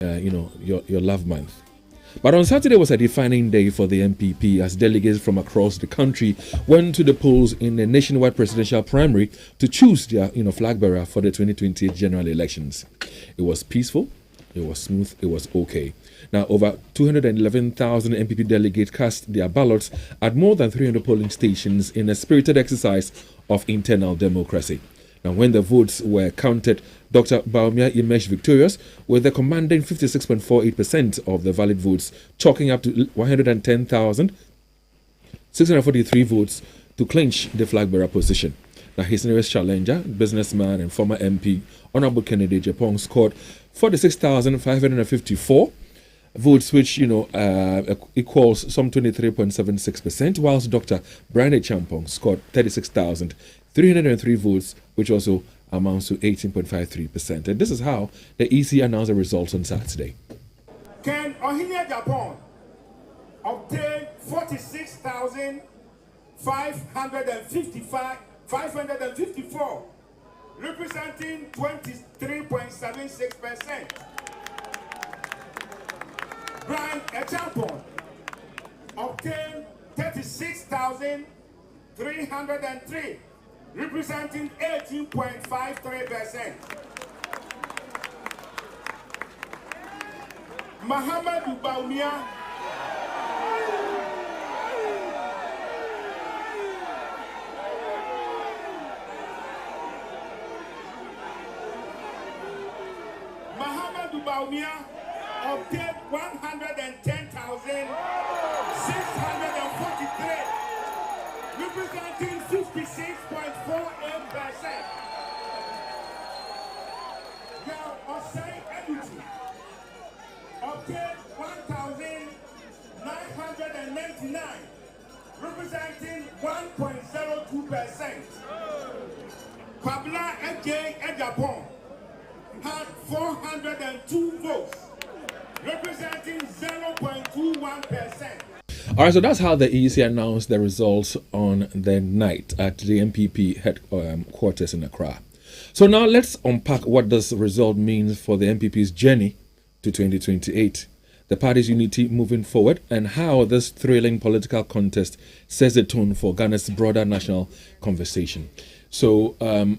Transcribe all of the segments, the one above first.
your love month. But on Saturday was a defining day for the NPP as delegates from across the country went to the polls in the nationwide presidential primary to choose their flag bearer for the 2028 general elections. It was peaceful, it was smooth, it was okay. Now, over 211,000 NPP delegates cast their ballots at more than 300 polling stations in a spirited exercise of internal democracy. Now, when the votes were counted, Dr. Bawumia emerged victorious with a commanding 56.48% of the valid votes, chalking up to 110,643 votes to clinch the flag bearer position. Now, his nearest challenger, businessman and former MP, Honorable Kennedy Japan, scored 46,554 votes, which equals some 23.76%, whilst Dr. Bryan scored 36,303 votes, which also amounts to 18.53%. And this is how the EC announced the results on Saturday. Can Ohinia Japan obtain 46,554, representing 23.76%? Bryan Echampon obtained 36,303, representing 18.53%. Muhammadu Bawumia obtained 110,643, representing 56.48%. Now, Osei Edutu obtained 1,999, representing 1.02%. Pabla J. Ejapon had 402 votes, representing 0.21%. All right, so that's how the EC announced the results on the night at the NPP headquarters in Accra. So now let's unpack what this result means for the NPP's journey to 2028, the party's unity moving forward, and how this thrilling political contest sets the tone for Ghana's broader national conversation. So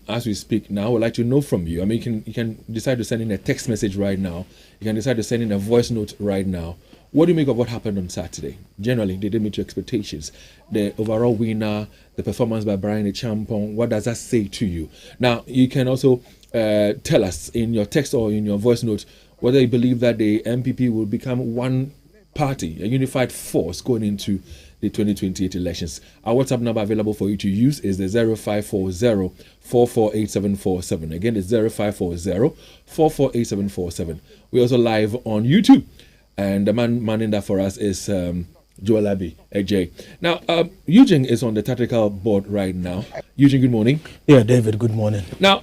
as we speak now, I would like to know from you. I mean, you can decide to send in a text message right now. You can decide to send in a voice note right now. What do you make of what happened on Saturday? Generally, did it meet your expectations? The overall winner, the performance by Bryan Echampon, what does that say to you? Now, you can also tell us in your text or in your voice note whether you believe that the NPP will become one party, a unified force going into the 2028 elections. Our WhatsApp number available for you to use is the 0540-448747. Again, it's 0540-448747. We're also live on YouTube. And the man manning that for us is Joel Abbey, AJ. Now, Eugene is on the tactical board right now. Eugene, good morning. Yeah, David, good morning. Now,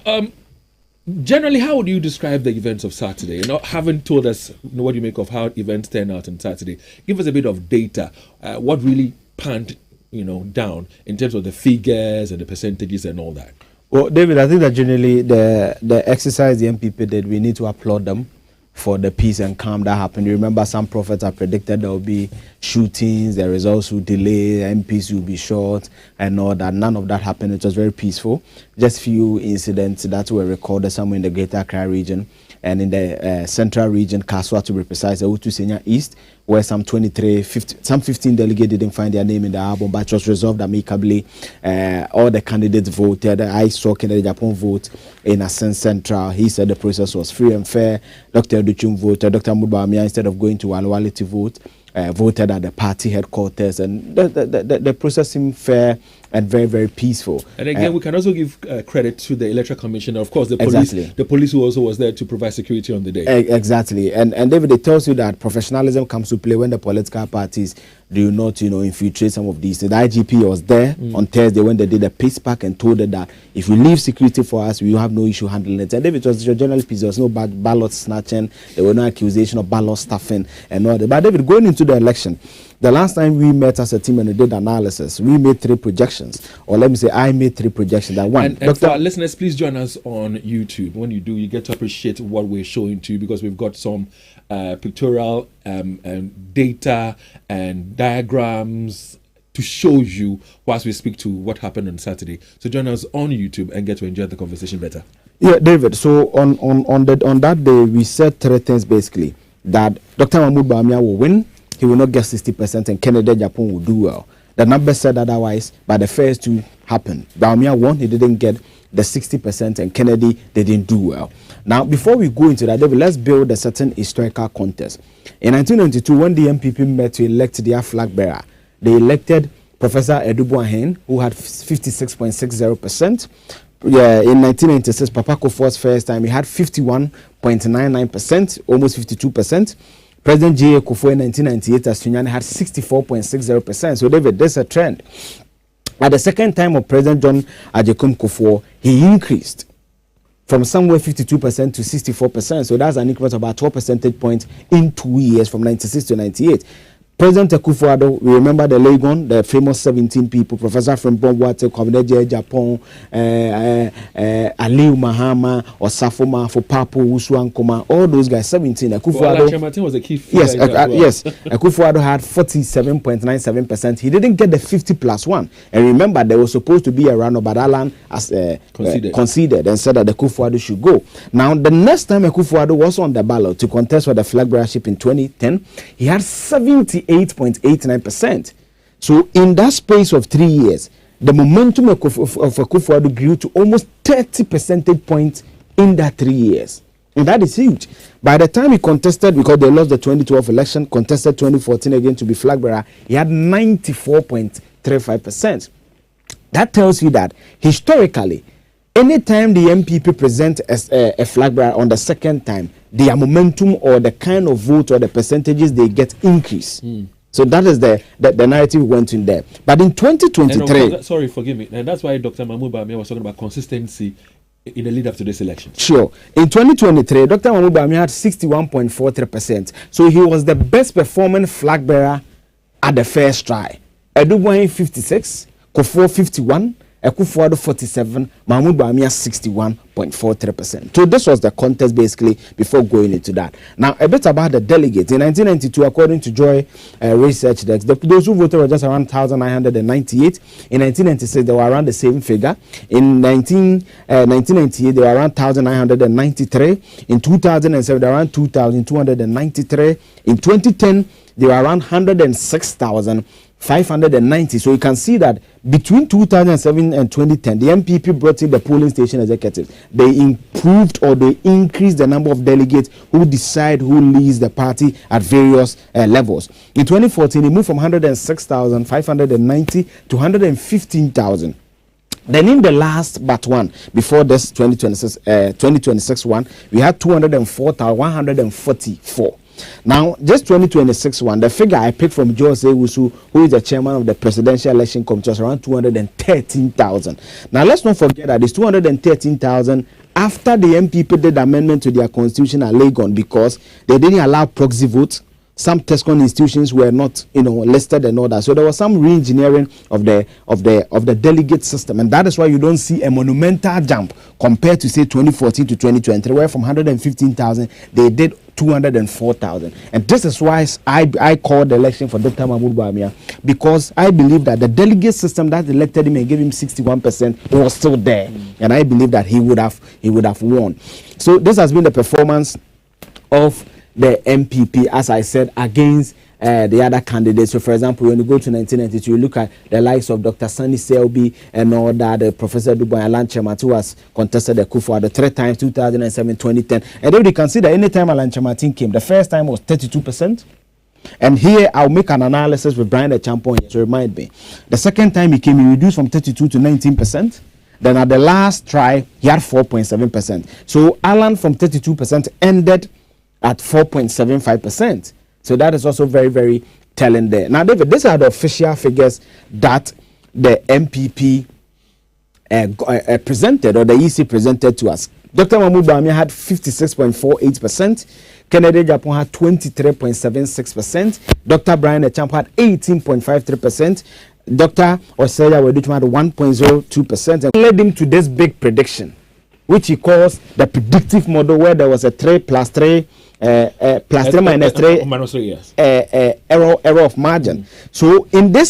generally, how would you describe the events of Saturday? Haven't told us what you make of how events turn out on Saturday. Give us a bit of data. What really panned, down in terms of the figures and the percentages and all that. Well, David, I think that generally the exercise the NPP did, we need to applaud them for the peace and calm that happened. You remember some prophets have predicted there will be shootings, the results will delay, MPs will be shot and all that. None of that happened. It was very peaceful. Just few incidents that were recorded somewhere in the Greater Accra region and in the central region, Kaswa to be precise, the Utu Senya East, where some 15 delegates didn't find their name in the album, but it was resolved amicably. All the candidates voted. I saw Kennedy Japan vote in Ascent Central. He said the process was free and fair. Dr. Duchum voted. Dr. Bawumia, instead of going to Walwali to vote, voted at the party headquarters, and the process seemed fair and very, very peaceful. And again, we can also give credit to the Electoral Commission, of course, the police. Exactly. The police who also was there to provide security on the day. Exactly. And David, it tells you that professionalism comes to play when the political parties do not, infiltrate some of these. The IGP was there on Thursday when they did a peace pack and told them that if you leave security for us, we will have no issue handling it. And David, it was generally peace. There was no ballot snatching. There were no accusation of ballot stuffing and all that. But David, going into the election, The last time we met as a team and we did analysis, we made 3 projections, or let me say I made 3 projections. That one. And for our listeners, please join us on YouTube. When you do, you get to appreciate what we're showing to you, because we've got some pictorial and data and diagrams to show you whilst we speak to what happened on Saturday. So join us on YouTube and get to enjoy the conversation better. Yeah, David. So on that day, we said 3 things basically: that Dr. Mahmoud Bawumia will win, he will not get 60%, and Kennedy Japan will do well. The numbers said otherwise, but the first 2 happened. Bawumia won, he didn't get the 60%, and Kennedy didn't do well. Now, before we go into that, David, let's build a certain historical context. In 1992, when the NPP met to elect their flag bearer, they elected Professor Edubuahen, who had 56.60%. Yeah, in 1996, Papa Kofo's first time, he had 51.99%, almost 52%. President J.A. Kufo in 1998, as Sunyani, had 64.60%. So, David, there's a trend. At the second time of President John Ajekum Kufo, he increased from somewhere 52% to 64%. So that's an increment of about 12 percentage points in 2 years, from 96 to 98. President Akufo-Addo, we remember the Legon, the famous 17 people, Professor from Bombwate, Kwabena Japan, Aliu Mahama, Osafoma, for Papo, Usuankoma, all those guys, 17. Akufo-Addo was a key figure. Yes, yes. Akufo-Addo had 47.97%. He didn't get the 50+1. And remember, there was supposed to be a runner, but Alan conceded and said that Akufo-Addo should go. Now, the next time Akufo-Addo was on the ballot to contest for the flag bearership in 2010, he had 78.89%. So in that space of 3 years, the momentum of Akufo-Addo grew to almost 30 percentage points in that 3 years. And that is huge. By the time he contested, because they lost the 2012 election, contested 2014 again to be flag bearer, he had 94.35%. That tells you that historically, anytime the NPP present as a flag bearer on the second time, their momentum or the kind of vote or the percentages they get increase. So that is the narrative went in there. But in 2023, sorry, forgive me, and that's why Dr. Mahmoud Bawumia was talking about consistency in the lead up to this election. Sure. In 2023, Dr. Mahmoud Bawumia had 61.43%. So he was the best performing flag bearer at the first try. Edubuahen 56, Kofo 51, Akufo-Addo 47, Mahmoud Bawumia 61.43%. So this was the contest basically before going into that. Now a bit about the delegates. In 1992, according to Joy Research Desk, those who voted were just around 1,998. In 1996, they were around the same figure. In 1998, they were around 1,993. In 2007, they were around 2,293. In 2010, they were around 106,590. So you can see that between 2007 and 2010, the NPP brought in the polling station executives. They improved or they increased the number of delegates who decide who leads the party at various levels. In 2014, it moved from 106,590 to 115,000. Then in the last but one, before this 2026 one, we had 204,144. Now, just 2026 one, the figure I picked from Jose Wusu, who is the chairman of the Presidential Election Committee, was around 213,000. Now, let's not forget that it's 213,000 after the NPP did amendment to their constitution at Legon, because they didn't allow proxy votes. Some TESCON institutions were not, listed and all that. So there was some re-engineering of the delegate system, and that is why you don't see a monumental jump compared to say 2014 to 2023, where from 115,000 they did 204,000. And this is why I called the election for Dr. Mahmoud Bawumia, because I believe that the delegate system that elected him and gave him 61% was still there, and I believe that he would have won. So this has been the performance of the NPP, as I said, against the other candidates. So, for example, when you go to 1992, you look at the likes of Dr. Sunny Selby and all that, Professor Dubois Alan Chamat, who has contested the Akufo-Addo 3 times, 2007, 2010. And then you can see that anytime Alan Chamatin came, the first time was 32%. And here I'll make an analysis with Bryan the champion to remind me. The second time he came, he reduced from 32 to 19%. Then at the last try, he had 4.7%. So Alan from 32% ended at 4.75%. So that is also very, very telling there. Now, David, these are the official figures that the NPP presented, or the EC presented to us. Dr. Mahmoud Bawumia had 56.48%. Kennedy Japan had 23.76%. Dr. Bryan Echamp had 18.53%. Dr. Oseya Weduchuma had 1.02%, and led him to this big prediction, which he calls the predictive model, where there was a 3 plus 3 plus 3 minus 3 minus 3, yes. error of margin. So in this